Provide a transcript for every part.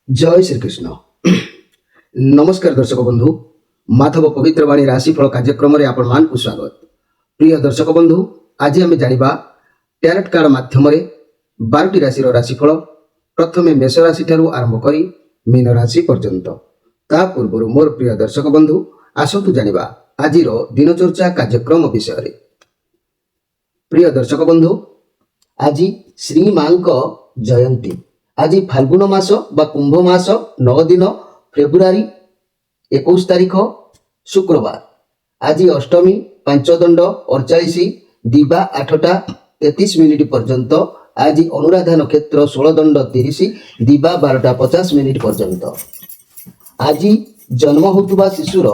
जय श्रीकृष्ण। नमस्कार दर्शक बंधु, माधव पवित्रवाणी राशिफल कार्यक्रम में आपण मान स्वागत। प्रिय दर्शक बंधु, आज आम जाना टैरोट कार्ड माध्यम 12टी राशि राशिफल प्रथम मेष राशि ठारू आरंभ करी मीन राशि पर्यंत। ता पूर्व मोर प्रिय दर्शक बंधु आसतु जाना आज दिनचर्चा कार्यक्रम विषय। प्रिय दर्शक बंधु, आज श्री मां जयंती। आज फाल्गुन मास बा कुंभ मास 9 दिन फेब्रुआरी 21 तारीख शुक्रवार। आज अष्टमी 5 दंड 48 दिवा 8टा 33 मिनिट पर्यंत। आज अनुराधा नक्षत्र 16 दंड 30 दिवा 12टा 50 मिनिट पर्यंत। आज जन्म होता शिशुर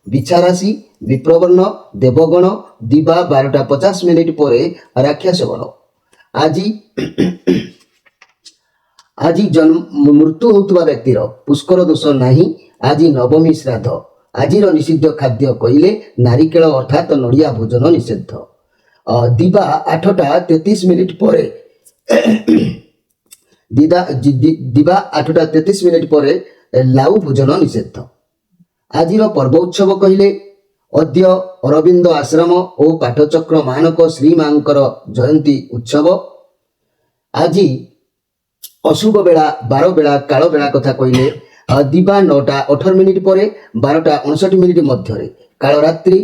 बिछा राशि विप्रवर्ण देवगण दिवा 12टा 50 मिनिट पर राक्षस गण। आज जन्म मृत्यु होता व्यक्तिर पुष्कर दोष नहीं। आज नवमी श्राद्ध। आज निषिद्ध खाद्य कहले नारिकेल अर्थात नड़िया भोजन निषिद्ध। दिवा 8टा 33 मिनिट पर दिवा 8टा 33 मिनिट पर लाउ भोजन निषिद्ध। आज पर्व उत्सव कहले अद्य अरविंद आश्रम और पाठचक्र मानक श्री मांकर जयंती उत्सव। आज अशुभ बेला 12 बेला काल बेला कथा कहले दिवा 9टा 18 मिनिट पर 12टा 59 मिनिट मध्य। काल रात्रि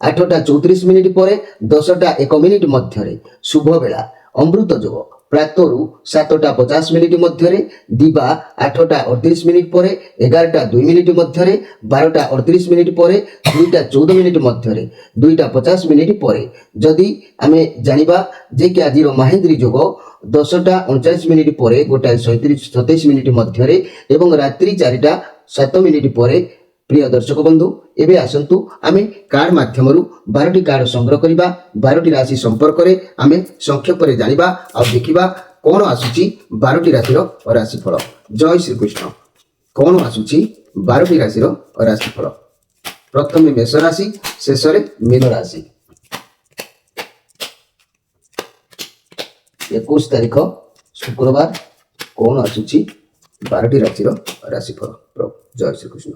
8टा 34 मिनिट पर 10टा 1 मिनिट मध्य। शुभ बेला अमृत जोग प्रातरु 7टा 50 मिनिट मध्य। दिवा 8टा 38 मिनिट पर 11टा 2 मिनिट मध्य। 12टा 38 मिनिट पर 2टा 14 मिनिट मध्य। 2टा 50 मिनिट पर जदि आमे जानिबा जे कि आज महेंद्री जोग 10टा 39 मिनिट पर 1टा 27 मिनिट मध्य एवं रात्रि 4टा 7 मिनिट पर। प्रिय दर्शक बंधु, एबे आसंतु आमे कार्ड माध्यम 12टी कार्ड संग्रह करिबा। 12टी राशि संपर्क रे आमे संक्षेप रे जानिबा आ देखिबा कोन आसुची 12टी राशि राशिफल। जय श्री कृष्ण। कोन आसुची 12टी राशि राशिफल। प्रथम मेष राशि, शेष रे मीन राशि। 21 तारीख शुक्रवार कोन आसुची 12टी राशि राशिफल। जय श्री कृष्ण।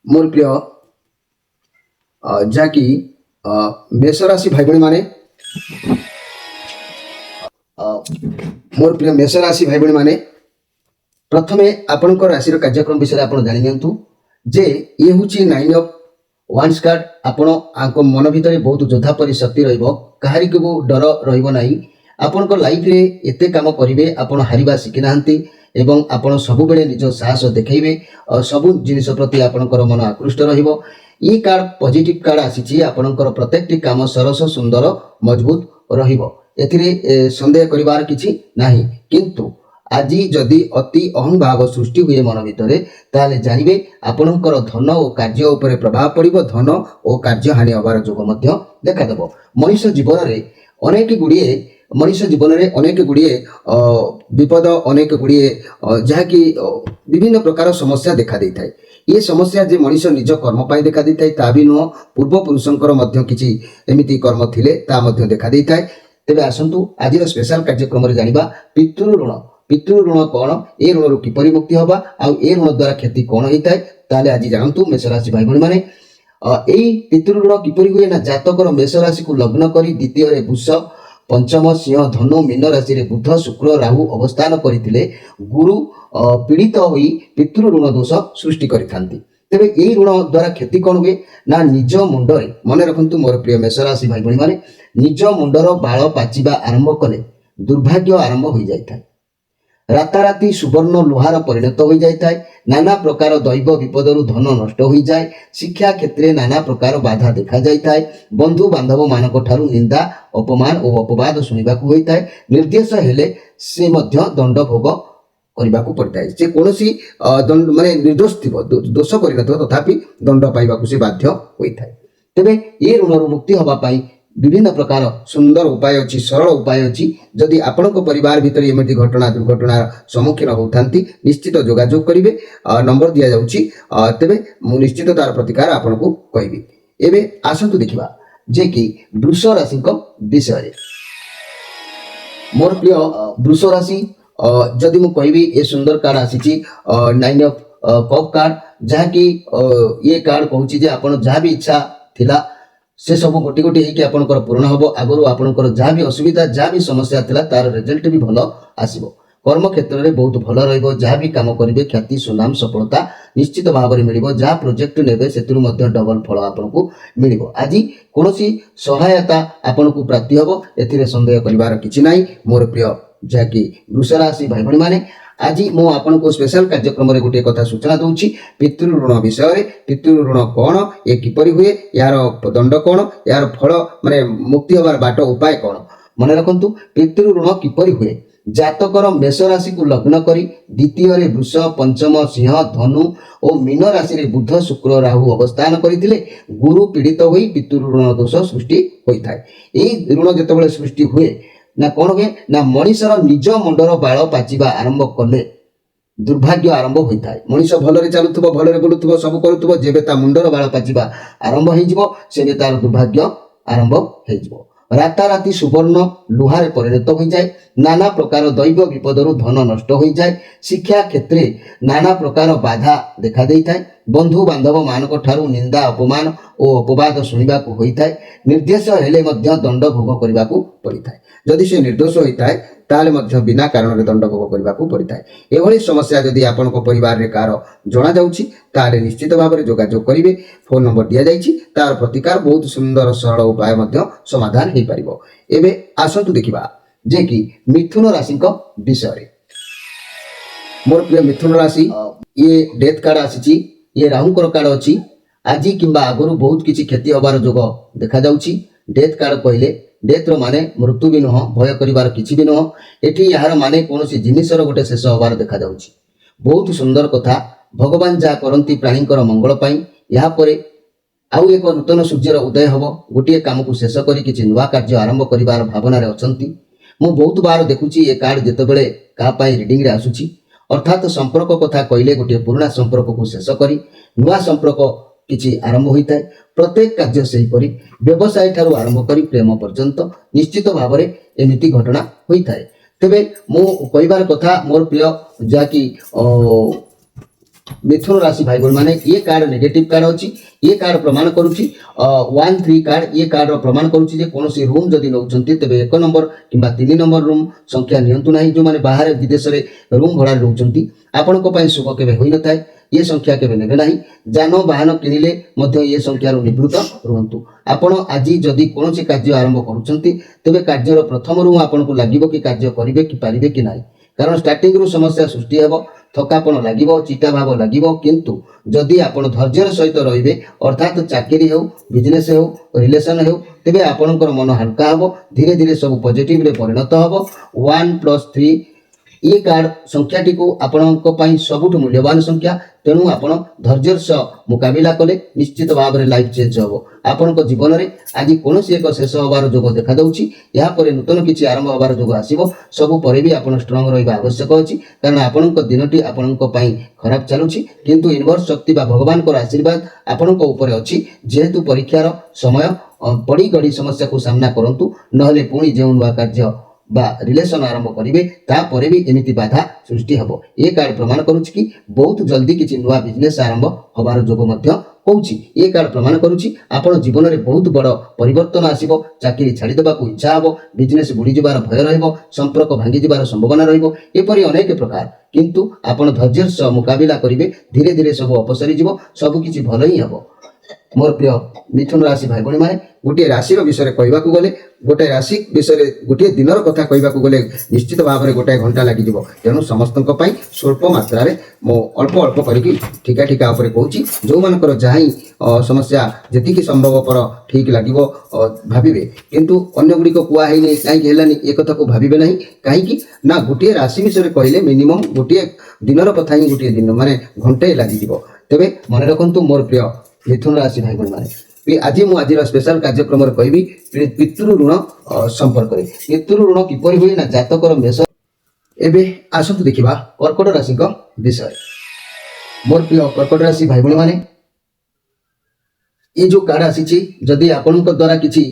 मोर प्रिय जहाँकि मेष राशि भाई भाई माने मोर प्रिय मेष राशि भाई भाई माने प्रथमे आपणक राशि कार्यक्रम विषय आप जानी नियंतु जे ये हूँ 9 ऑफ वांस कार्ड। आपण मन भितर बहुत जोधा परी शक्ति रहिबो, काहारी को डर रहिबो नाही। आपणक लाइफ रे एते काम करिवे आपण हारिबा शिखि नाहंती एवं आपण सब बेले निज साहस देखैबे और सब जिनिस प्रति आपणकर मन आकृष्ट रहिबो। ई कार्ड पॉजिटिव कार्ड आसीची। आपणकर प्रत्येकटी काम सरस सुंदर मजबूत रहिबो, एथिरे संदेह करिवार किछि नाही। किंतु आज जदि अति अहंभाव सृष्टि हुए मन भितर ताले जानिबे आपणकर धन और कार्य उपरे प्रभाव पड़िबो। धन और कार्य हानि हबार जोग मध्य देखा देबो। मनुष्य जीवन रे अनेक गुड़िए विपद अनेक गुड़िए जहाँकि विभिन्न प्रकार समस्या देखा देता है। ये समस्या जे मनुष्य निज कर्म पाई देखा देता है ता भी नुह, पूर्व पुरुषंकर मध्य किछि एमिति कर्म थिले ता मध्य देखा देता है। तेबे आसंतु आज स्पेशल कार्यक्रम रे जानिबा पितृ ऋण। पितृ ऋण कौन, ए ऋण रु किपरि मुक्ति हबा आ ए ऋण द्वारा क्षति कौन होता है ताले आज जानतु मेष राशि भाई भाई माने एई पितृ ऋण किपरि हुए ना। जातकर मेष राशि को लग्न करी द्वितीय रे वृष, पंचम सिंह, धनु, मीन राशि रे बुध, शुक्र, राहु अवस्थान करथिले गुरु पीड़ित होई पितृ ऋण दोष सृष्टि करिथांती। तेबे एई ऋण द्वारा क्षति कौन हुए ना, निज मुंडरे मन रखंतु मोर प्रिय मेष राशि भाई भाई माने निज मुंडर बाल पाचिबा आरंभ कले दुर्भाग्य आरंभ हो जाए। राताराति सुवर्ण लुहार परिणत हो जाए। नाना प्रकार दैव विपदरु धन नष्ट हो जाए। शिक्षा क्षेत्र नाना प्रकार बाधा देखा जाए। बंधु बांधव मानक ठारू निंदा अपमान और अपवाद शुणवाकू होता है। निर्देश हेले से मध्य दंड भोग करने को पड़ता है। से कौन दंड माने निर्दोष थी दोष कर तथापि दंड पाइबा से बाध्य होता है। तेबे ये ऋण मुक्ति हवा पाई विभिन्न प्रकार सुंदर उपाय अच्छी सरल उपाय अच्छी जदि आपण परिवार भितर एमती घटना दुर्घटनार सम्मुखीन होती निश्चित जोगाजोग करेंगे नंबर दि जाऊँगी तेरे मु निश्चित तार प्रतिकार आपन को कहबी। एबे आसतु देखिबा जे कि वृष राशि विषय मोर प्रिय वृष राशि जदि मु कहबी ए सुंदर कार्ड आसी 9 ऑफ कप कार्ड जहाँकि ये कार्ड कहूँ जे आपन जहाँ भी इच्छा थिला से सब गोटे गोटे होगी आपंकर पूर्ण हम आगु आपंकर जहाँ भी असुविधा जहाँ भी समस्या था तार रिजल्ट भी भल आसो कर्म क्षेत्र में बहुत भल रहा भी कम करेंगे ख्याति सुनाम सफलता निश्चित भाव में मिल जहाँ प्रोजेक्ट ने से डबल फल आपको मिल आज कौन सहायता आपन को प्राप्ति हम ए सन्देह कर कि मोर प्रिय जहाँकि वृष राशि भाई भाई मैंने आज मु आपन को स्पेशल कार्यक्रम रे गोटे कथा सूचना दूची पितृ ऋण विषय रे पितृ ऋण कौन ये किपरि हुए यार दंड कौन यार फल माने मुक्ति होबार बाट उपाय कौन मन रखंतु पितृ ऋण किपरि हुए जातकर मेष राशि को लग्न करी द्वितीय रे वृष पंचम सिंह धनु और मीन राशि रे बुध शुक्र राहु अवस्थान करथिले गुरु पीड़ित होई पितृ ऋण दोष सृष्टि होइथाय एई ऋण जेतेबेले सृष्टि हुए ना कौन हुए ना मनीषर निज मुंडर बाल पाचिबा आरंभ कले दुर्भाग्य आरंभ होता है मनीष भलरे चलुथबो भलरे बुलुथबो सब करुथबो जेबे ता मुंडर बाल पाचिबा आरंभ होइजिवो सेबे तार दुर्भाग्य आरंभ होइजिवो राताराति सुवर्ण लुहारे परिणत हो जाए नाना प्रकार दैव विपदरु धन नष्ट हो जाए शिक्षा क्षेत्र नाना प्रकार बाधा देखा देता है बंधु बांधव मानक ठारू निंदा अपमान और अपवाद शुणा होता है निर्देश हेले मध्य दंड भोग करने को पड़ता है जदि से निर्दोष होता है ताले मध्य बिना कारण दंड भोग करने को पड़ता है एभली समस्या जदि आपण परिवार रे कार जना जाउछि ताले निश्चित भाव में जोगाजोग करेंगे फोन नंबर दि जाइछि तार प्रतिकार बहुत सुंदर सरल उपाय मध्य समाधान हो पारिबो। एबे आसंतु देखिबा जे कि मिथुन राशि विषय मोर प्रिय मिथुन राशि ये डेथ कार्ड आसी ये राहुंकर कार्ड अच्छी आज किंबा आगुरी बहुत किसी क्षति हबार जोग देखा जाउछि डेथ कार्ड कहले डेथ रो माने मृत्यु भी नुह भय करिवार किछि भी नुह एठी यार माने कोनोसी जिनिसर गोटे शेष हबार देखा जाउछि बहुत सुंदर कथा भगवान जहाँ करती प्राणीकर मंगल पाई या परे आउ एक नूतन सूर्यर उदय हम गोटे काम को शेष कर किसी नुआ कार्य आरंभ कर भावना अच्छी मु बहुत बार देखुची ये कार्ड जितेबले क्या रिडिंग रे आसुची अर्थात संपर्क कथा कहले गोटे पुराना संपर्क को शेष करी नुआ संपर्क किछि आरंभ होता है प्रत्येक कार्य सेहीपरि व्यवसाय ठारू आरंभ करी प्रेम पर्यंत निश्चित भाव में एमिति घटना होता है। तेबे मु कहबार कथा मोर प्रिय जाकि मिथुन राशि भाई बोल माने ये कार्ड नेगेटिव कार्ड अच्छी ये कार्ड प्रमाण करुच्ची 1-3 कार्ड ये कार्ड प्रमाण करुच्ची जे कोनोसी रूम जदि नौचंती तेबे 1 नंबर किंबा 3 नंबर रूम संख्या नियंतु नाही जो माने बाहर विदेश रे रूम भड़ा रहउचंती आपन को पई शुभ केबे होई नथाय ये संख्या केबे नेबे नाही जान वाहन किनिले मध्य ये संख्या रु निवृत्त रहंतु आपण आज जदि कोनोसी कार्य आरंभ करूचंती तेबे कार्यर प्रथम रु आपन को लागिबो कि कार्य करिवे कि पारिबे कि नाही कारण स्टार्टिंग रु समस्या सृष्टि हेबो थकापन लगे चिटा भाव लगे किंतु जदि आप धैर्यर सहित रे अर्थात चाकरी हो बिजनेस हो रिलेशन हो तेबे आपणकर मन हल्का हम धीरे धीरे सब पॉजिटिव रे परिणत हम 1+3 ये कार्ड संख्याटी को आपण सबुठ मूल्यवान संख्या तेणु आपण धैर्यर सह मुकाबिला कले निश्चित भाव में लाइफ चेंज हम आपण जीवन में आज कौन एक शेष हबार जोग देखा दूची या नूतन किसी आरंभ हबार जोग आसो सबू पर भी आप स्ट्रंग रहा आवश्यक अच्छी कारण आपण दिनटी आपण खराब चलुची किंतु यूनिवर्स शक्ति बा भगवान को आशीर्वाद आपण अच्छी जेहेतु परीक्षार समय पड़ी गड़ी समस्या को सामना करंतु नहले पुणी जो नुआ कार्य बा रिलेशन आरंभ करेंगे तापर भी एमती बाधा सृष्टि हम ये कार्ड प्रमाण करुच्ची कि बहुत जल्दी किसी नुआ बिजनेस आरंभ हबार जोग कौची ये कार्ड प्रमाण करुच्ची आपण जीवन में बहुत बड़ परिवर्तन आसो चाकरी छाड़ीदेवा इच्छा हम बिजनेस बुड़ी जबार भय संपर्क भांगी जबार संभावना रहीपरि अनेक प्रकार किंतु आपण धैर्यर सह मुकाबिला करेंगे धीरे धीरे सब अपसरी सबकि भल ही हम। मोर प्रिय मिथुन राशि भाई भाई मैंने गोटे राशि विषय कहवाक गले गोटे राशि विषय गोटे दिन कथा कहवाक गले निश्चित भाव में गोटाए घंटा लगे तेणु समस्त स्वल्प मात्रा मो अल्प अल्प करके ठिका ठिका उपर कहूँ जो मानकर जहाँ समस्या जी संभवपर ठीक लगे भावे किंतु अन्य गुड़िक कहई कहीं है ये कथा को भावे ना कहीं ना गोटे राशि विषय कहले मिनिमम गोटे दिन कथा ही गोटे दिन माने घंटे लगे तेरे मन रखु मोर प्रिय मिथुन राशि भाई भाई मैंने आज मुझे स्पेशल कार्यक्रम कहबी पितृ ऋण संपर्क में। पितृ ऋण किपरि हुए ना जातकर मेष। एबे आसतु देखिबा कर्कट राशि विषय। मोर प्रिय कर्कट राशि भाई भाई माने ये जो कार्ड आसी जदि आपण द्वारा किसी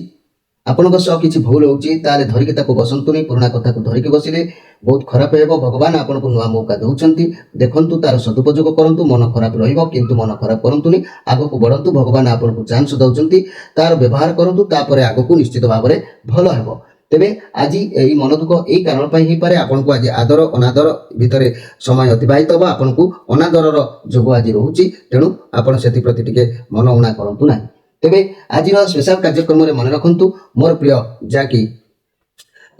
आपणक सह किसी भूल होची ताले धरिकी ताको बसंतु नहीं। पुराना कथा को धरिकी बसिले बहुत खराब हेबो। भगवान आपनको नुआ मौका दउछंती, देखंतु तार सदुपयोग करंतु। मन खराब रहिबो किंतु मन खराब करंतुनी, आगको बढ़ंतु। भगवान आपनको चांस दउछंती, तार व्यवहार करंतु, तापरे आगको निश्चित भाबरे भलो हेबो। तेबे आज यही मन दुख यही कारण पाई ही पारे आपनको आज आदर अनादर भितर समय अतिबाहित होबा। आपनको अनादरर जोग आज रहूची, तेणु आपण सेति प्रति टिके मन उणा करंतु नाही। तेबे आज स्पेशल कार्यक्रम में मन रखंतु मोर प्रिय जाकि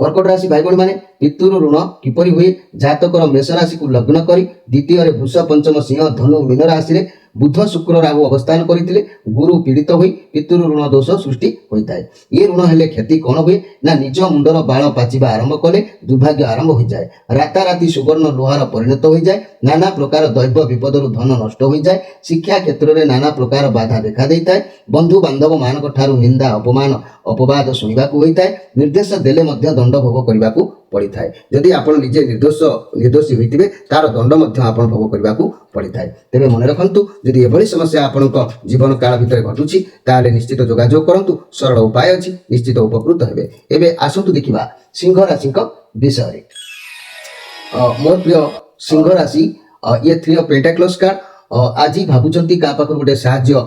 कर्कट राशि भाई भाई माने पितृ ऋण किपरि हुए। जातकर मेष राशि को लग्न करी द्वितीय वृष पंचम सिंह धनु मीन राशि रे बुध शुक्र राहु अवस्थान करते गुरु पीड़ित होई पितृ ऋण दोष सृष्टि होता है। ये ऋण हेले क्षति कौन हुए ना निज मुंडर बाल पाचिबा आरंभ कले दुर्भाग्य आरंभ हो जाए। राताराति सुवर्ण लोहार परिणत हो जाए। नाना प्रकार दैव विपदर धन नष्ट हो जाए। शिक्षा क्षेत्र में नाना प्रकार बाधा देखा देता है। बंधु बांधव मान ठारू निंदा अपमान अपवाद शुणा होता है। निर्देश देले मध्य दंड भोग करने को पड़ी थाए। जदि आपण निजे निर्दोषी होइतिबे तार दंड मध्य आपण भोग करने को पड़ी थाए। तेबे मन रखंतु जदि एभली समस्या आपणक जीवन काल भितर घटुची ताले निश्चित जोगाजोग करंतु। सरल उपाय अछि, निश्चित उपकृत हेबे। एबे आसंतु देखिबा सिंह राशि विषय। मोर प्रिय सिंह राशि ये 3 ऑफ पेंटाक्लस कार्ड आज भाबुचंती का पाखर गोटे साहाय्य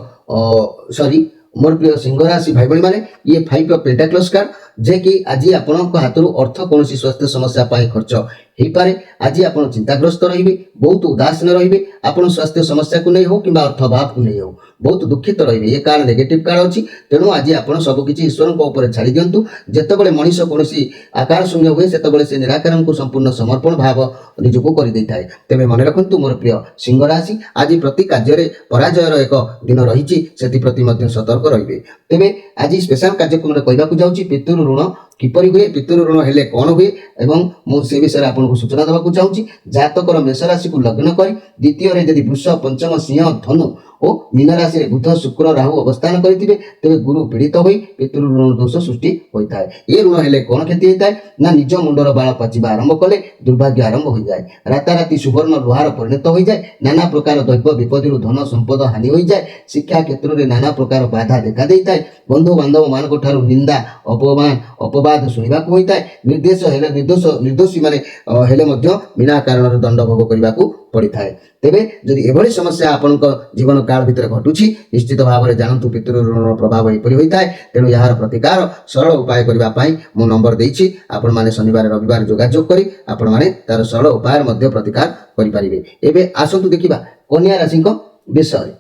सॉरी मोर प्रिय सिंह राशि भाई भाई माने ये 5 ऑफ पेंटाक्लस कार्ड जे कि आज आपणक हाथरू अर्थ कौन स्वास्थ्य समस्या पाई खर्च हो पारे। आज आप चिंताग्रस्त रहिबे, बहुत उदासीन रहिबे। आपण स्वास्थ्य समस्या को नहीं हो कि अर्थ अभाव को नहीं हो बहुत दुखित रहिबे। ये कार्ड नेगेटिव कार्ड अछि, तेणु आज आपण सब किछि ईश्वर को ऊपर छाड़ी दियंतु। जेतेबेले मनीष कोनोसी आकार शून्य हुए सेतेबेले से निराकरण को संपूर्ण समर्पण भाव निजको करि दैथाय। तेबे मन रखंतु मोर प्रिय सिंह राशि आज प्रति कार्य पराजयर एक दिन रहिछि, सेति प्रति मध्य सतर्क रहिबे। तेबे आज स्पेशल कार्यक्रम रे कहबाकू जाउछि पितृ ऋण किपरि हुए, पितृ ऋण हेले कौन हुए एवं मु से विषय आपको सूचना देवाक चाहूँगी। जातकर मेष राशि को लग्न करी द्वितीय यदि वृष पंचम सिंह धनु और मीन राशि बुध शुक्र राहु अवस्थान करते तेज गुरु पीड़ित हो पितृ ऋण दोष सृष्टि होता है। ये ऋण हेले कौन क्षति होता है ना निज मुंडर बाल पाचिबा आरंभ कले दुर्भाग्य आरंभ हो जाए। राताराति सुवर्ण लोहार परिणत हो जाए। नाना प्रकार दैव विपद धन संपद हानि हो जाए। शिक्षा क्षेत्र में नाना प्रकार बाधा देखा देता है। बंधु बांधव मान ठारू निंदा अपमान अपवाद शुणा होता है। निर्देश हेले निर्दोषी माने हेले मध्य बिना कारण दंड भोग करने को पड़ी थाए। तेबे जदि एभली समस्या आपनक जीवन काल भितर घटुची निश्चित भाव में जानतु पितृ ऋण प्रभाव एपरि होता है। तेणु यार प्रतिकार सरल उपाय करबा पई मो नंबर देछि। आपण माने शनिवार रविवार जोगाजोग करी आपण माने तार सरल उपाय मध्य प्रतिकार करि परिबे। एबे आसंतु देखिबा कन्या राशि विषय।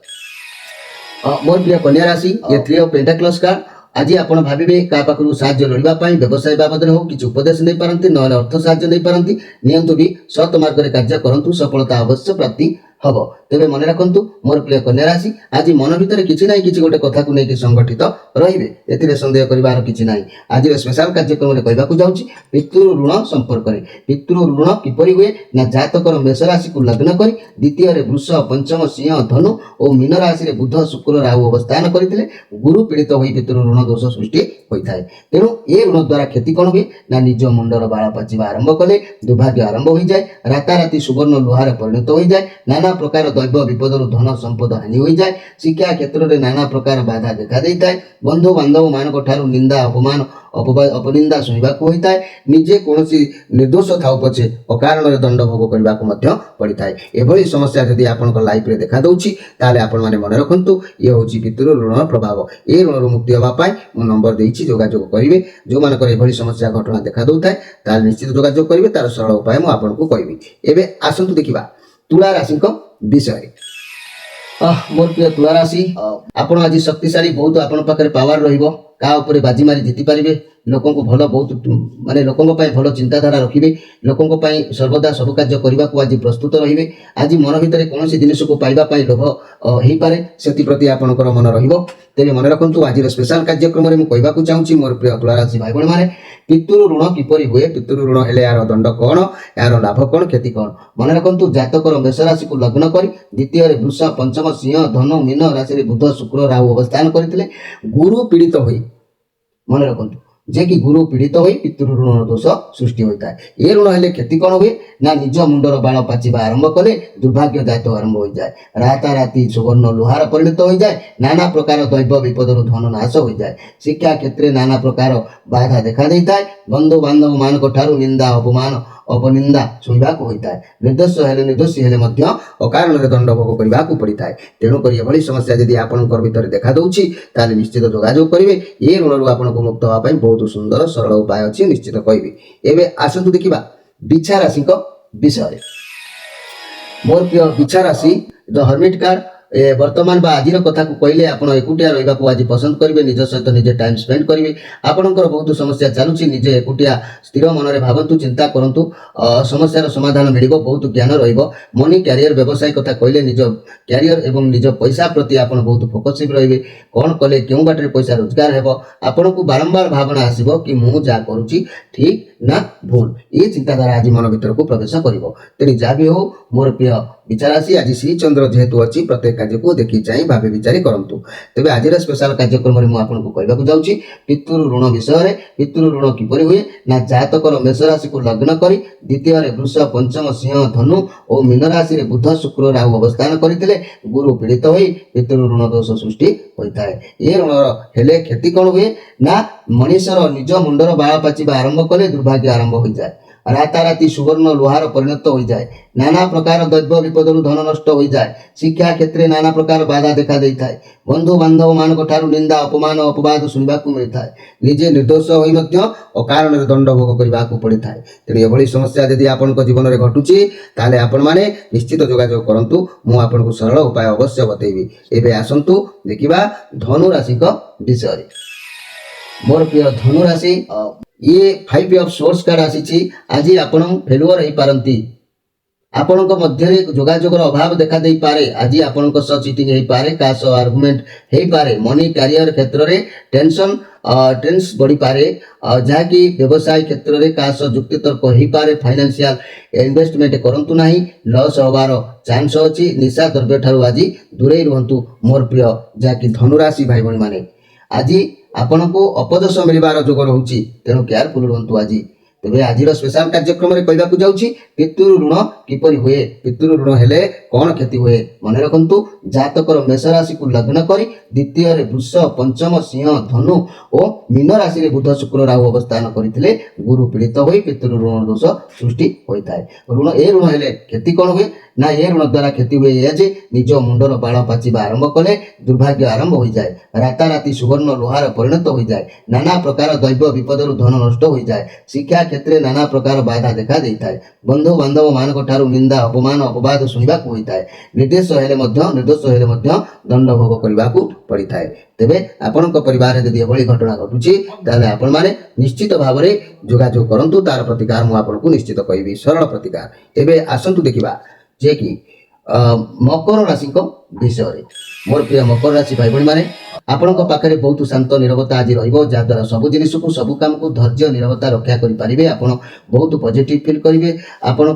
मोर प्रिय कन्या राशि ये 3 ऑफ पेंटाक्लस कार्ड आज आपण भाविबे का पाखरु साहाय्य लड़िबा पई व्यवसाय बाबद हो किछि उपदेश नै पारंती न अर्थ साहाय्य नै पारंती नियंतु भी सत मार्ग रे कार्य करंतु सफलता अवश्य प्राप्ति हबो। तेबे मन रखंतु मोर प्रिय कन्या राशि आज मन भितर किछि नै किछि गोटे कथा को नै कि संगठित रहिबे, एथिरे संदेह करबार किछि नै। आज स्पेशल कार्यक्रम रे कहबाकू जाउछि पितृ ऋण संपर्क रे। पितृ ऋण किपरि हुए ना जातकर मेष राशि को लग्न करी द्वितीय रे वृष पंचम सिंह धनु और मीन राशि रे बुध शुक्र राहु अवस्थान करथिले गुरु पीड़ित होई पितृ ऋण दोष सृष्टि होइथाय। तेणु ए ऋण द्वारा क्षति कौन हुए ना निज मुंडर बाल पाचिबा आरंभ कले दुर्भाग्य आरंभ हो जाए। राताराति सुवर्ण लोहार परिणत हो जाए। नाना प्रकार दैव विपदर धन संपद हानि हो जाए। शिक्षा क्षेत्र में नाना प्रकार बाधा देखा देता है। बंधु बांधव मान ठारू निंदा अपमान अपनिंदा शुणा होता है। निजे कौन निर्दोष था पछे अकारण दंड भोग करने को पड़ी थाए। एभली समस्या जदि आपन लाइफ रे देखा दउछि ताले आपण माने मन रखंतु ये होछि पितृ ऋण प्रभाव। ए ऋण मुक्ति होबा पाई मो नंबर देछि जोगाजोग करिवे। जो मानकर एभली समस्या घटना देखा दउथाय ताले निश्चित जोगाजोग करिवे। तार सरल उपाय मो आपन को कहबी। एबे आसंतु देखिबा तुला राशि विषय। मोर प्रिय तुला राशि आपण आज शक्तिशाली बहुत आपण पाखरे पावर रहिबो। କାହା ଉପରେ ବାଜି ମାରି ଜିତି ପାରିବେ, ଲୋକଙ୍କୁ ଭଲ ବହୁତ ମାନେ ଲୋକଙ୍କ ପାଇଁ ଭଲ ଚିନ୍ତାଧାରା ରଖିବେ, ଲୋକଙ୍କ ପାଇଁ ସର୍ବଦା ସବୁ କାର୍ଯ୍ୟ କରିବାକୁ ଆଜି ପ୍ରସ୍ତୁତ ରହିବେ। ଆଜି ମନ ଭିତରେ କୌଣସି ଜିନିଷକୁ ପାଇବା ପାଇଁ ଲୋଭ ହେଇପାରେ, ସେଥିପ୍ରତି ଆପଣଙ୍କର ମନ ରହିବ। ତେବେ ମନେ ରଖନ୍ତୁ, ଆଜିର ସ୍ପେଶାଲ କାର୍ଯ୍ୟକ୍ରମରେ ମୁଁ କହିବାକୁ ଚାହୁଁଛି ମୋର ପ୍ରିୟ ତୁଳା ରାଶି ଭାଇ ଭଉଣୀମାନେ, ପିତୃ ଋଣ କିପରି ହୁଏ, ପିତୃ ଋଣ ହେଲେ ଏହାର ଦଣ୍ଡ କ'ଣ, ଏହାର ଲାଭ କ'ଣ, କ୍ଷତି କ'ଣ। ମନେ ରଖନ୍ତୁ, ଜାତକର ମେଷ ରାଶିକୁ ଲଗ୍ନ କରି ଦ୍ୱିତୀୟରେ ବୃଷ, ପଞ୍ଚମ ସିଂହ, ଧନୁ, ମୀନ ରାଶିରେ ବୁଧ, ଶୁକ୍ର, ରାହୁ ଅବସ୍ଥାନ କରିଥିଲେ ଗୁରୁ ପୀଡ଼ିତ ହୋଇ, ମନେ ରଖନ୍ତୁ ଯେ କି ଗୁରୁ ପୀଡ଼ିତ ହୋଇ ପିତୃ ଋଣ ଦୋଷ ସୃଷ୍ଟି ହୋଇଥାଏ। ଏ ଋଣ ହେଲେ କ୍ଷତି କ'ଣ ହୁଏ ନା ନିଜ ମୁଣ୍ଡର ବାଳ ପାଚିବା ଆରମ୍ଭ କଲେ ଦୁର୍ଭାଗ୍ୟ ଦାୟିତ୍ୱ ଆରମ୍ଭ ହୋଇଯାଏ। ରାତାରାତି ସୁବର୍ଣ୍ଣ ଲୁହାର ପରିଣତ ହୋଇଯାଏ। ନାନା ପ୍ରକାର ଦୈବ ବିପଦରୁ ଧନ ନାଶ ହୋଇଯାଏ। ଶିକ୍ଷା କ୍ଷେତ୍ରରେ ନାନା ପ୍ରକାର ବାଧା ଦେଖା ଦେଇଥାଏ। ବନ୍ଧୁ ବାନ୍ଧବ ମାନଙ୍କ ଠାରୁ ନିନ୍ଦା ଅପମାନ ଅପନିନ୍ଦା ଶୁଣିବାକୁ ହୋଇଥାଏ। ନିର୍ଦ୍ଦୋଷୀ ହେଲେ ମଧ୍ୟ ଅକାରଣରେ ଦଣ୍ଡ ଭୋଗ କରିବାକୁ ପଡ଼ିଥାଏ। ତେଣୁକରି ଏଭଳି ସମସ୍ୟା ଯଦି ଆପଣଙ୍କର ଭିତରେ ଦେଖା ଦେଉଛି ତାହେଲେ ନିଶ୍ଚିତ ଯୋଗାଯୋଗ କରିବେ। ଏ ଋଣରୁ ଆପଣଙ୍କୁ ମୁକ୍ତ ହେବା ପାଇଁ ବହୁତ ସୁନ୍ଦର ସରଳ ଉପାୟ ଅଛି, ନିଶ୍ଚିତ କହିବି। ଏବେ ଆସନ୍ତୁ ଦେଖିବା ବିଛା ରାଶିଙ୍କ ବିଷୟରେ। ମୋର ପ୍ରିୟ ବିଛା ରାଶି, ଦ ହର୍ମିଟ୍ କାର୍ଡ, ବର୍ତ୍ତମାନ ବା ଆଜିର କଥାକୁ କହିଲେ ଆପଣ ଏକୁଟିଆ ରହିବାକୁ ଆଜି ପସନ୍ଦ କରିବେ, ନିଜ ସହିତ ନିଜେ ଟାଇମ୍ ସ୍ପେଣ୍ଡ କରିବେ। ଆପଣଙ୍କର ବହୁତ ସମସ୍ୟା ଚାଲୁଛି, ନିଜେ ଏକୁଟିଆ ସ୍ଥିର ମନରେ ଭାବନ୍ତୁ, ଚିନ୍ତା କରନ୍ତୁ, ସମସ୍ୟାର ସମାଧାନ ମିଳିବ, ବହୁତ ଜ୍ଞାନ ରହିବ। ମନି, କ୍ୟାରିୟର, ବ୍ୟବସାୟ କଥା କହିଲେ ନିଜ କ୍ୟାରିୟର ଏବଂ ନିଜ ପଇସା ପ୍ରତି ଆପଣ ବହୁତ ଫୋକସିଭ ରହିବେ। କ'ଣ କଲେ କେଉଁ ବାଟରେ ପଇସା ରୋଜଗାର ହେବ, ଆପଣଙ୍କୁ ବାରମ୍ବାର ଭାବନା ଆସିବ କି ମୁଁ ଯାହା କରୁଛି ଠିକ୍ ନା ଭୁଲ। ଏ ଚିନ୍ତାଧାରା ଆଜି ମନ ଭିତରକୁ ପ୍ରବେଶ କରିବ। ତେଣୁ ଯାହା ବି ହଉ ମୋର ପ୍ରିୟ ବିଛା ରାଶି, ଆଜି ଶ୍ରୀଚନ୍ଦ୍ର ଯେହେତୁ ଅଛି, ପ୍ରତ୍ୟେକ କାର୍ଯ୍ୟକୁ ଦେଖି ଚାହିଁ ଭାବି ବିଚାରି କରନ୍ତୁ। ତେବେ ଆଜିର ସ୍ପେଶାଲ କାର୍ଯ୍ୟକ୍ରମରେ ମୁଁ ଆପଣଙ୍କୁ କହିବାକୁ ଯାଉଛି ପିତୃ ଋଣ ବିଷୟରେ। ପିତୃ ଋଣ କିପରି ହୁଏ ନା ଜାତକର ମେଷ ରାଶିକୁ ଲଗ୍ନ କରି ଦ୍ୱିତୀୟରେ ବୃଷ, ପଞ୍ଚମ ସିଂହ, ଧନୁ ଓ ମୀନ ରାଶିରେ ବୁଧ, ଶୁକ୍ର, ରାହୁ ଅବସ୍ଥାନ କରିଥିଲେ ଗୁରୁ ପୀଡ଼ିତ ହୋଇ ପିତୃ ଋଣ ଦୋଷ ସୃଷ୍ଟି ହୋଇଥାଏ। ଏ ଋଣର ହେଲେ କ୍ଷତି କ'ଣ ହୁଏ ନା ମଣିଷର ନିଜ ମୁଣ୍ଡର ବାଳ ପାଚିବା ଆରମ୍ଭ କଲେ ଦୁର୍ଭାଗ୍ୟ ଆରମ୍ଭ ହୋଇଯାଏ। ରାତାରାତି ସୁବର୍ଣ୍ଣ ଲୁହାର ପରିଣତ ହୋଇଯାଏ। ନାନା ପ୍ରକାର ଦୈବ ବିପଦରୁ ଧନ ନଷ୍ଟ ହୋଇଯାଏ। ଶିକ୍ଷା କ୍ଷେତ୍ରରେ ନାନା ପ୍ରକାର ବାଧା ଦେଖା ଦେଇଥାଏ। ବନ୍ଧୁ ବାନ୍ଧବ ମାନଙ୍କ ଠାରୁ ନିନ୍ଦା ଅପମାନ ଅପବାଦ ଶୁଣିବାକୁ ମିଳିଥାଏ। ନିଜେ ନିର୍ଦ୍ଦୋଷ ହୋଇ ମଧ୍ୟ ଅକାରଣରେ ଦଣ୍ଡ ଭୋଗ କରିବାକୁ ପଡ଼ିଥାଏ। ତେଣୁ ଏଭଳି ସମସ୍ୟା ଯଦି ଆପଣଙ୍କ ଜୀବନରେ ଘଟୁଛି ତାହେଲେ ଆପଣମାନେ ନିଶ୍ଚିତ ଯୋଗାଯୋଗ କରନ୍ତୁ, ମୁଁ ଆପଣଙ୍କୁ ସରଳ ଉପାୟ ଅବଶ୍ୟ ବତେଇବି। ଏବେ ଆସନ୍ତୁ ଦେଖିବା ଧନୁ ରାଶିଙ୍କ ବିଷୟରେ। ମୋର ପ୍ରିୟ ଧନୁ ରାଶି, ଇଏ 5 ଅଫ୍ ସୋର୍ସ କାର୍ଡ ଆସିଛି। ଆଜି ଆପଣ ଫେଲୁଅର ହେଇପାରନ୍ତି, ଆପଣଙ୍କ ମଧ୍ୟରେ ଯୋଗାଯୋଗର ଅଭାବ ଦେଖା ଦେଇପାରେ। ଆଜି ଆପଣଙ୍କ ସହ ଚିଟିଂ ହେଇପାରେ, କାହା ସହ ଆର୍ଗୁମେଣ୍ଟ ହେଇପାରେ। ମନି, କ୍ୟାରିୟର କ୍ଷେତ୍ରରେ ଟେନ୍ସ ବଢ଼ିପାରେ, ଯାହାକି ବ୍ୟବସାୟ କ୍ଷେତ୍ରରେ କାହା ସହ ଯୁକ୍ତିତର୍କ ହେଇପାରେ। ଫାଇନାନ୍ସିଆଲ ଇନଭେଷ୍ଟମେଣ୍ଟ କରନ୍ତୁ ନାହିଁ, ଲସ୍ ହେବାର ଚାନ୍ସ ଅଛି। ନିଶା ଦ୍ରବ୍ୟ ଠାରୁ ଆଜି ଦୂରେଇ ରୁହନ୍ତୁ ମୋର ପ୍ରିୟ ଯାହାକି ଧନୁରାଶି ଭାଇ ଭଉଣୀ ମାନେ। ଆଜି ଆପଣଙ୍କୁ ଅପଯଶ ମିଳିବାର ଯୋଗ ରହୁଛି, ତେଣୁ କେୟାରଫୁଲ ରୁହନ୍ତୁ ଆଜି। ତେବେ ଆଜିର ସ୍ପେଶାଲ କାର୍ଯ୍ୟକ୍ରମରେ କହିବାକୁ ଯାଉଛି ପିତୃ ଋଣ କିପରି ହୁଏ, ପିତୃ ଋଣ ହେଲେ କ'ଣ କ୍ଷତି ହୁଏ। ମନେ ରଖନ୍ତୁ, ଜାତକର ମେଷ ରାଶିକୁ ଲଗ୍ନ କରି ଦ୍ୱିତୀୟରେ ବୃଷ, ପଞ୍ଚମ ସିଂହ, ଧନୁ ଓ ମୀନ ରାଶିରେ ବୁଧ, ଶୁକ୍ର, ରାହୁ ଅବସ୍ଥାନ କରିଥିଲେ ଗୁରୁ ପୀଡ଼ିତ ହୋଇ ପିତୃ ଋଣ ଦୋଷ ସୃଷ୍ଟି ହୋଇଥାଏ। ଏ ଋଣ ହେଲେ କ୍ଷତି କ'ଣ ହୁଏ ନା ଏ ଋଣ ଦ୍ୱାରା କ୍ଷତି ହୁଏ ଏହା ଯେ ନିଜ ମୁଣ୍ଡର ବାଳ ପାଚିବା ଆରମ୍ଭ କଲେ ଦୁର୍ଭାଗ୍ୟ ଆରମ୍ଭ ହୋଇଯାଏ। ରାତାରାତି ସୁବର୍ଣ୍ଣ ଲୁହାର ପରିଣତ ହୋଇଯାଏ। ନାନା ପ୍ରକାର ଦୈବ ବିପଦରୁ ଧନ ନଷ୍ଟ ହୋଇଯାଏ। ଶିକ୍ଷା କ୍ଷେତ୍ରରେ ନାନା ପ୍ରକାର ବାଧା ଦେଖା ଦେଇଥାଏ। ବନ୍ଧୁ ବାନ୍ଧବ ମାନଙ୍କ ଠାରୁ ନିନ୍ଦା ଅପମାନ ଅପବାଦ ଶୁଣିବାକୁ ହୋଇଥାଏ। ନିର୍ଦ୍ଦୋଷ ହେଲେ ମଧ୍ୟ ଦଣ୍ଡ ଭୋଗ କରିବାକୁ ପଡ଼ିଥାଏ। ତେବେ ଆପଣଙ୍କ ପରିବାରରେ ଯଦି ଏଭଳି ଘଟଣା ଘଟୁଛି ତାହେଲେ ଆପଣମାନେ ନିଶ୍ଚିତ ଭାବରେ ଯୋଗାଯୋଗ କରନ୍ତୁ, ତାର ପ୍ରତିକାର ମୁଁ ଆପଣଙ୍କୁ ନିଶ୍ଚିତ କହିବି, ସରଳ ପ୍ରତିକାର। ଏବେ ଆସନ୍ତୁ ଦେଖିବା ଯେ କି ମକର ରାଶିଙ୍କ ବିଷୟରେ। ମୋର ପ୍ରିୟ ମକର ରାଶି ଭାଇ ଭଉଣୀ ମାନେ, ଆପଣଙ୍କ ପାଖରେ ବହୁତ ଶାନ୍ତ ନିରବତା ଆଜି ରହିବ, ଯାହାଦ୍ୱାରା ସବୁ ଜିନିଷକୁ ସବୁ କାମକୁ ଧୈର୍ଯ୍ୟ ନିରବତା ରକ୍ଷା କରିପାରିବେ। ଆପଣ ବହୁତ ପଜିଟିଭ ଫିଲ୍ କରିବେ। ଆପଣ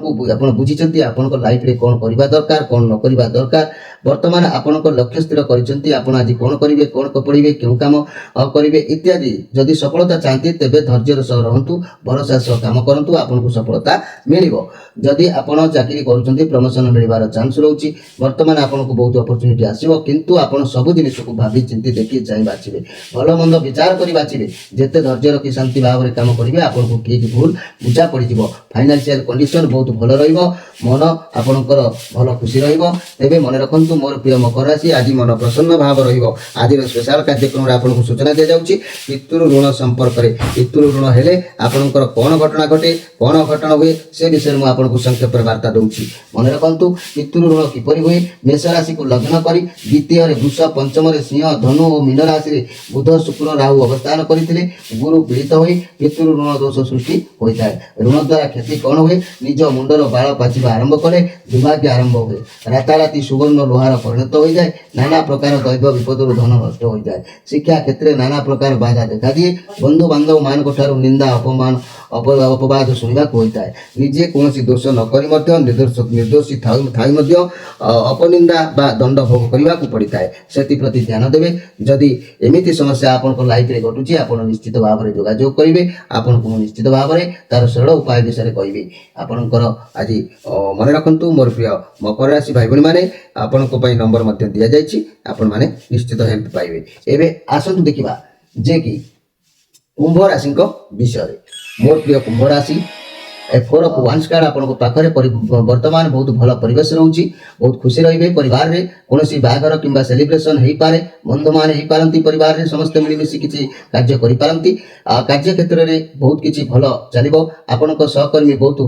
ବୁଝିଛନ୍ତି ଆପଣଙ୍କ ଲାଇଫରେ କ'ଣ କରିବା ଦରକାର, କ'ଣ ନ କରିବା ଦରକାର। ବର୍ତ୍ତମାନ ଆପଣଙ୍କ ଲକ୍ଷ୍ୟ ସ୍ଥିର କରିଛନ୍ତି, ଆପଣ ଆଜି କ'ଣ କରିବେ, କ'ଣ ପଢ଼ିବେ, କେଉଁ କାମ କରିବେ ଇତ୍ୟାଦି। ଯଦି ସଫଳତା ଚାହାନ୍ତି ତେବେ ଧୈର୍ଯ୍ୟର ସହ ରହନ୍ତୁ, ଭରସା ସହ କାମ କରନ୍ତୁ, ଆପଣଙ୍କୁ ସଫଳତା ମିଳିବ। ଯଦି ଆପଣ ଚାକିରି କରୁଛନ୍ତି ପ୍ରମୋସନ ମିଳିବାର ଚାନ୍ସ ରହୁଛି। ବର୍ତ୍ତମାନ ଆପଣଙ୍କୁ ବହୁତ ଅପରଚ୍ୟୁନିଟି ଆସିବ, କିନ୍ତୁ ଆପଣ ସବୁ ଜିନିଷକୁ ଭାବି ଚିନ୍ତି ଦେଖି ଚାହିଁ ବାଛିବେ, ଭଲ ମନ୍ଦ ବିଚାର କରି ବାଛିବେ। ଯେତେ ଧୈର୍ଯ୍ୟ ରଖି ଶାନ୍ତି ଭାବରେ କାମ କରିବେ ଆପଣଙ୍କୁ ଠିକ୍ ଭୁଲ ବୁଝା ପଡ଼ିଯିବ। ଫାଇନାନ୍ସିଆଲ କଣ୍ଡିସନ ବହୁତ ଭଲ ରହିବ, ମନ ଆପଣଙ୍କର ଭଲ ଖୁସି ରହିବ। ତେବେ ମନେ ରଖନ୍ତୁ ମୋର ପ୍ରିୟ ମକର ରାଶି, ଆଜି ମନ ପ୍ରସନ୍ନ ଭାବ ରହିବ। ଆଜିର ସ୍ପେଶାଲ କାର୍ଯ୍ୟକ୍ରମରେ ଆପଣଙ୍କୁ ସୂଚନା ଦିଆଯାଉଛି ପିତୃ ଋଣ ସମ୍ପର୍କରେ। ପିତୃ ଋଣ ହେଲେ ଆପଣଙ୍କର କ'ଣ ଘଟଣା ଘଟେ, କ'ଣ ଘଟଣା ହୁଏ ସେ ବିଷୟରେ ମୁଁ ଆପଣଙ୍କୁ ସଂକ୍ଷେପରେ ବାର୍ତ୍ତା ଦେଉଛି। ମନେ ରଖନ୍ତୁ ପିତୃ ଋଣ କିପରି ହୁଏ। ମେଷ ରାଶିକୁ ଲଗ୍ନ କରି ଦ୍ୱିତୀୟ ଦ୍ୱିତୀୟରେ ବୃଷ, ପଞ୍ଚମରେ ସିଂହ, ଧନୁ ଓ ମୀନ ରାଶିରେ ବୁଧ, ଶୁକ୍ର, ରାହୁ ଅବସ୍ଥାନ କରିଥିଲେ ଗୁରୁ ପୀଡ଼ିତ ହୋଇ ପିତୃ ଋଣ ଦୋଷ ସୃଷ୍ଟି ହୋଇଥାଏ। ଋଣ ଦ୍ୱାରା କ୍ଷତି କ'ଣ ହୁଏ? ନିଜ ମୁଣ୍ଡର ବାଳ ପାଚିବା ଆରମ୍ଭ କଲେ ଦୁର୍ଭାଗ୍ୟ ଆରମ୍ଭ ହୁଏ। ରାତାରାତି ସୁବର୍ଣ୍ଣ ଲୁହାର ପରିଣତ ହୋଇଯାଏ। ନାନା ପ୍ରକାର ଦୈବ ବିପଦରୁ ଧନ ନଷ୍ଟ ହୋଇଯାଏ। ଶିକ୍ଷା କ୍ଷେତ୍ରରେ ନାନା ପ୍ରକାର ବାଧା ଦେଖାଦିଏ। ବନ୍ଧୁ ବାନ୍ଧବ ମାନଙ୍କ ଠାରୁ ନିନ୍ଦା ଅପମାନ ଅପବାଦ ଶୁଣିବାକୁ ହୋଇଥାଏ। ନିଜେ କୌଣସି ଦୋଷ ନ କରି ମଧ୍ୟ ନିର୍ଦ୍ଦୋଷୀ ଥାଇ ମଧ୍ୟ ଅପନିନ୍ଦା ବା ଦଣ୍ଡ ଭୋଗ କରିବାକୁ ପଡ଼ିଥାଏ। ସେଥିପ୍ରତି ଧ୍ୟାନ ଦେବେ। ଯଦି ଏମିତି ସମସ୍ୟା ଆପଣଙ୍କ ଲାଇଫରେ ଘଟୁଛି ଆପଣ ନିଶ୍ଚିତ ଭାବରେ ଯୋଗାଯୋଗ କରିବେ। ଆପଣଙ୍କୁ ମୁଁ ନିଶ୍ଚିତ ଭାବରେ ତାର ସରଳ ଉପାୟ ବିଷୟରେ କହିବି। ଆପଣଙ୍କର ଆଜି ମନେ ରଖନ୍ତୁ ମୋର ପ୍ରିୟ ମକର ରାଶି ଭାଇ ଭଉଣୀମାନେ, ଆପଣଙ୍କ ପାଇଁ ନମ୍ବର ମଧ୍ୟ ଦିଆଯାଇଛି। ଆପଣମାନେ ନିଶ୍ଚିତ ହେଲ୍ପ ପାଇବେ। ଏବେ ଆସନ୍ତୁ ଦେଖିବା ଯେ କି କୁମ୍ଭ ରାଶିଙ୍କ ବିଷୟରେ। ମୋର ପ୍ରିୟ କୁମ୍ଭ ରାଶି, ଫୋର୍ ଅଫ୍ ୱାନ୍ସ କାର୍ଡ ଆପଣଙ୍କ ପାଖରେ ବର୍ତ୍ତମାନ ବହୁତ ଭଲ ପରିବେଶ ରହୁଛି। ବହୁତ ଖୁସି ରହିବେ। ପରିବାରରେ କୌଣସି ବାହାଘର କିମ୍ବା ସେଲିବ୍ରେସନ ହେଇପାରେ। ବନ୍ଧୁମାନେ ହେଇପାରନ୍ତି। ପରିବାରରେ ସମସ୍ତେ ମିଳିମିଶି କିଛି କାର୍ଯ୍ୟ କରିପାରନ୍ତି। କାର୍ଯ୍ୟ କ୍ଷେତ୍ରରେ ବହୁତ କିଛି ଭଲ ଚାଲିବ। ଆପଣଙ୍କ ସହକର୍ମୀ ବହୁତ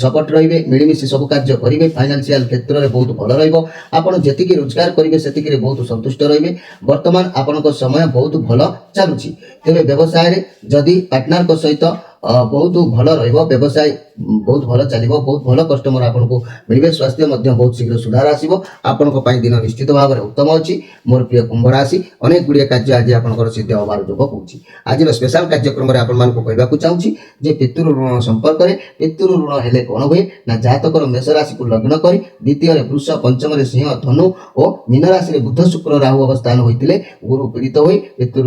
ସପୋର୍ଟ ରହିବେ। ମିଳିମିଶି ସବୁ କାର୍ଯ୍ୟ କରିବେ। ଫାଇନାନ୍ସିଆଲ କ୍ଷେତ୍ରରେ ବହୁତ ଭଲ ରହିବ। ଆପଣ ଯେତିକି ରୋଜଗାର କରିବେ ସେତିକିରେ ବହୁତ ସନ୍ତୁଷ୍ଟ ରହିବେ। ବର୍ତ୍ତମାନ ଆପଣଙ୍କ ସମୟ ବହୁତ ଭଲ ଚାଲୁଛି। ତେବେ ବ୍ୟବସାୟରେ ଯଦି ପାର୍ଟନରଙ୍କ ସହିତ ବହୁତ ଭଲ ରହିବ। ବ୍ୟବସାୟ ବହୁତ ଭଲ ଚାଲିବ। ବହୁତ ଭଲ କଷ୍ଟମର ଆପଣଙ୍କୁ ମିଳିବେ। ସ୍ୱାସ୍ଥ୍ୟ ମଧ୍ୟ ବହୁତ ଶୀଘ୍ର ସୁଧାର ଆସିବ। ଆପଣଙ୍କ ପାଇଁ ଦିନ ନିଶ୍ଚିତ ଭାବରେ ଉତ୍ତମ ଅଛି। ମୋର ପ୍ରିୟ କୁମ୍ଭ ରାଶି, ଅନେକ ଗୁଡ଼ିଏ କାର୍ଯ୍ୟ ଆଜି ଆପଣଙ୍କର ସିଦ୍ଧ ହେବାର ଯୋଗ କହୁଛି। ଆଜିର ସ୍ପେଶାଲ କାର୍ଯ୍ୟକ୍ରମରେ ଆପଣମାନଙ୍କୁ କହିବାକୁ ଚାହୁଁଛି ଯେ ପିତୃ ଋଣ ସମ୍ପର୍କରେ। ପିତୃ ଋଣ ହେଲେ କ'ଣ ହୁଏ ନା ଜାତକର ମେଷ ରାଶିକୁ ଲଗ୍ନ କରି ଦ୍ୱିତୀୟରେ ବୃଷ, ପଞ୍ଚମରେ ସିଂହ, ଧନୁ ଓ ମୀନ ରାଶିରେ ବୁଧ, ଶୁକ୍ର, ରାହୁ ଅବସ୍ଥାନ ହୋଇଥିଲେ ଗୁରୁ ପୀଡ଼ିତ ହୋଇ ପିତୃ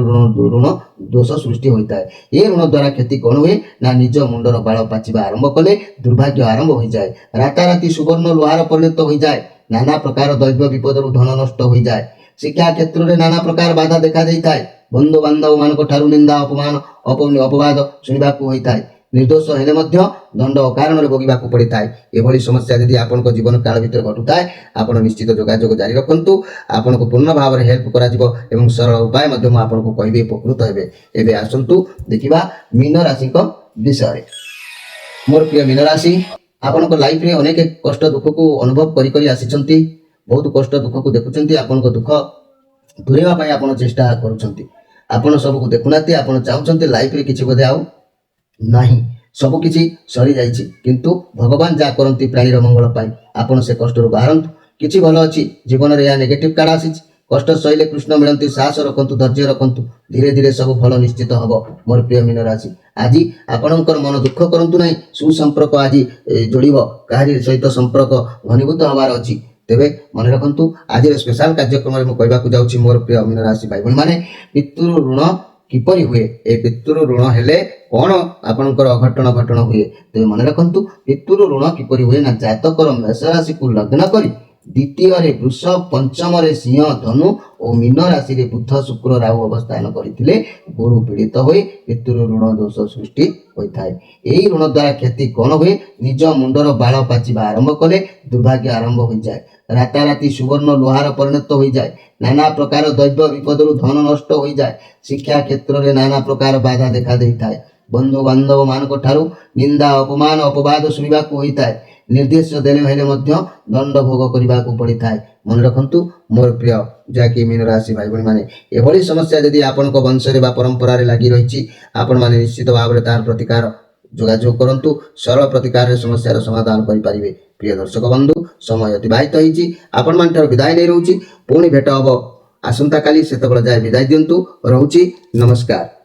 ଋଣ ଦୋଷ ସୃଷ୍ଟି ହୋଇଥାଏ। ଏ ଋଣ ଦ୍ୱାରା କ୍ଷତି କ'ଣ ହୁଏ ନା ନିଜ ମୁଣ୍ଡର ବାଳ ପାଚିବା ଆରମ୍ଭ କଲେ ଦୁର୍ଭାଗ୍ୟ ଆରମ୍ଭ ହୋଇଯାଏ। ରାତାରାତି ସୁବର୍ଣ୍ଣ ଲୁହାର ପରିଣତ ହୋଇଯାଏ। ନାନା ପ୍ରକାର ଦୈବ ବିପଦରୁ ଧନ ନଷ୍ଟ ହୋଇଯାଏ। ଶିକ୍ଷା କ୍ଷେତ୍ରରେ ନାନା ପ୍ରକାର ବାଧା ଦେଖାଯାଇଥାଏ। ବନ୍ଧୁ ବାନ୍ଧବ ମାନଙ୍କ ଠାରୁ ନିନ୍ଦା ଅପମାନ ଅପବାଦ ଶୁଣିବାକୁ ହୋଇଥାଏ। ନିର୍ଦ୍ଦୋଷ ହେଲେ ମଧ୍ୟ ଦଣ୍ଡ ଅକାରଣରେ ଭୋଗିବାକୁ ପଡ଼ିଥାଏ। ଏଭଳି ସମସ୍ୟା ଯଦି ଆପଣଙ୍କ ଜୀବନ କାଳ ଭିତରେ ଘଟୁଥାଏ ଆପଣ ନିଶ୍ଚିତ ଯୋଗାଯୋଗ ଜାରି ରଖନ୍ତୁ। ଆପଣଙ୍କୁ ପୂର୍ଣ୍ଣ ଭାବରେ ହେଲ୍ପ କରାଯିବ ଏବଂ ସରଳ ଉପାୟ ମଧ୍ୟ ମୁଁ ଆପଣଙ୍କୁ କହିବି, ଉପକୃତ ହେବେ। ଏବେ ଆସନ୍ତୁ ଦେଖିବା ମୀନ ରାଶିଙ୍କ ବିଷୟରେ। ମୋର ପ୍ରିୟ ମୀନ ରାଶି, ଆପଣଙ୍କ ଲାଇଫରେ ଅନେକ କଷ୍ଟ ଦୁଃଖକୁ ଅନୁଭବ କରି ଆସିଛନ୍ତି। ବହୁତ କଷ୍ଟ ଦୁଃଖକୁ ଦେଖୁଛନ୍ତି। ଆପଣଙ୍କ ଦୁଃଖ ଦୂରେଇବା ପାଇଁ ଆପଣ ଚେଷ୍ଟା କରୁଛନ୍ତି। ଆପଣ ସବୁକୁ ଦେଖୁନାହାନ୍ତି। ଆପଣ ଚାହୁଁଛନ୍ତି ଲାଇଫରେ କିଛି ବୋଧେ ଆଉ ନାହିଁ, ସବୁ କିଛି ସରିଯାଇଛି। କିନ୍ତୁ ଭଗବାନ ଯାହା କରନ୍ତି ପ୍ରାଣୀର ମଙ୍ଗଳ ପାଇଁ। ଆପଣ ସେ କଷ୍ଟରୁ ବାହାରନ୍ତୁ। କିଛି ଭଲ ଅଛି ଜୀବନରେ। ଏହା ନେଗେଟିଭ କାର୍ଡ ଆସିଛି। କଷ୍ଟ ସହିଲେ କୃଷ୍ଣ ମିଳନ୍ତି। ସାହସ ରଖନ୍ତୁ, ଧୈର୍ଯ୍ୟ ରଖନ୍ତୁ। ଧୀରେ ଧୀରେ ସବୁ ଭଲ ନିଶ୍ଚିତ ହବ। ମୋର ପ୍ରିୟ ମୀନ ରାଶି, ଆଜି ଆପଣଙ୍କର ମନ ଦୁଃଖ କରନ୍ତୁ ନାହିଁ। ସୁସମ୍ପର୍କ ଆଜି ଯୋଡ଼ିବ। କାହାରି ସହିତ ସମ୍ପର୍କ ଘନୀଭୂତ ହେବାର ଅଛି। ତେବେ ମନେ ରଖନ୍ତୁ ଆଜିର ସ୍ପେଶାଲ କାର୍ଯ୍ୟକ୍ରମରେ ମୁଁ କହିବାକୁ ଯାଉଛି ମୋର ପ୍ରିୟ ମୀନ ରାଶି ଭାଇ ଭଉଣୀମାନେ, ପିତୃ ଋଣ କିପରି ହୁଏ? ଏ ପିତୃ ଋଣ ହେଲେ କ'ଣ ଆପଣଙ୍କର ଅଘଟଣ ଘଟଣ ହୁଏ? ତେବେ ମନେ ରଖନ୍ତୁ ପିତୃ ଋଣ କିପରି ହୁଏ ନା ଜାତକର ମେଷ ରାଶିକୁ ଲଗ୍ନ କରି ଦ୍ୱିତୀୟରେ ବୃଷ, ପଞ୍ଚମରେ ସିଂହ, ଧନୁ ଓ ମୀନ ରାଶିରେ ବୁଧ, ଶୁକ୍ର, ରାହୁ ଅବସ୍ଥାନ କରିଥିଲେ ଗୁରୁ ପୀଡ଼ିତ ହୋଇ ପିତୃ ଋଣ ଦୋଷ ସୃଷ୍ଟି ହୋଇଥାଏ। ଏହି ଋଣ ଦ୍ୱାରା କ୍ଷତି କ'ଣ ହୁଏ? ନିଜ ମୁଣ୍ଡର ବାଳ ପାଚିବା ଆରମ୍ଭ କଲେ ଦୁର୍ଭାଗ୍ୟ ଆରମ୍ଭ ହୋଇଯାଏ। ରାତାରାତି ସୁବର୍ଣ୍ଣ ଲୁହାର ପରିଣତ ହୋଇଯାଏ। ନାନା ପ୍ରକାର ଦୈବ ବିପଦରୁ ଧନ ନଷ୍ଟ ହୋଇଯାଏ। ଶିକ୍ଷା କ୍ଷେତ୍ରରେ ନାନା ପ୍ରକାର ବାଧା ଦେଖା ଦେଇଥାଏ। ବନ୍ଧୁ ବାନ୍ଧବ ମାନଙ୍କ ଠାରୁ ନିନ୍ଦା ଅପମାନ ଅପବାଦ ଶୁଣିବାକୁ ହୋଇଥାଏ। ନିର୍ଦ୍ଦେଶ ଦେଲେ ହେଲେ ମଧ୍ୟ ଦଣ୍ଡ ଭୋଗ କରିବାକୁ ପଡ଼ିଥାଏ। ମନେ ରଖନ୍ତୁ ମୋର ପ୍ରିୟ ଯାହାକି ମୀନ ରାଶି ଭାଇ ଭଉଣୀମାନେ, ଏଭଳି ସମସ୍ୟା ଯଦି ଆପଣଙ୍କ ବଂଶରେ ବା ପରମ୍ପରାରେ ଲାଗି ରହିଛି ଆପଣମାନେ ନିଶ୍ଚିତ ଭାବରେ ତାହାର ପ୍ରତିକାର ଯୋଗାଯୋଗ କରନ୍ତୁ। ସରଳ ପ୍ରତିକାରରେ ସମସ୍ୟାର ସମାଧାନ କରିପାରିବେ। ପ୍ରିୟ ଦର୍ଶକ ବନ୍ଧୁ, ସମୟ ଅତିବାହିତ ହେଇଛି। ଆପଣମାନଙ୍କର ବିଦାୟ ନେଇ ରହୁଛି। ପୁଣି ଭେଟ ହବ ଆସନ୍ତାକାଲି। ସେତେବେଳେ ଯାଏ ବିଦାୟ ଦିଅନ୍ତୁ। ରହୁଛି। ନମସ୍କାର।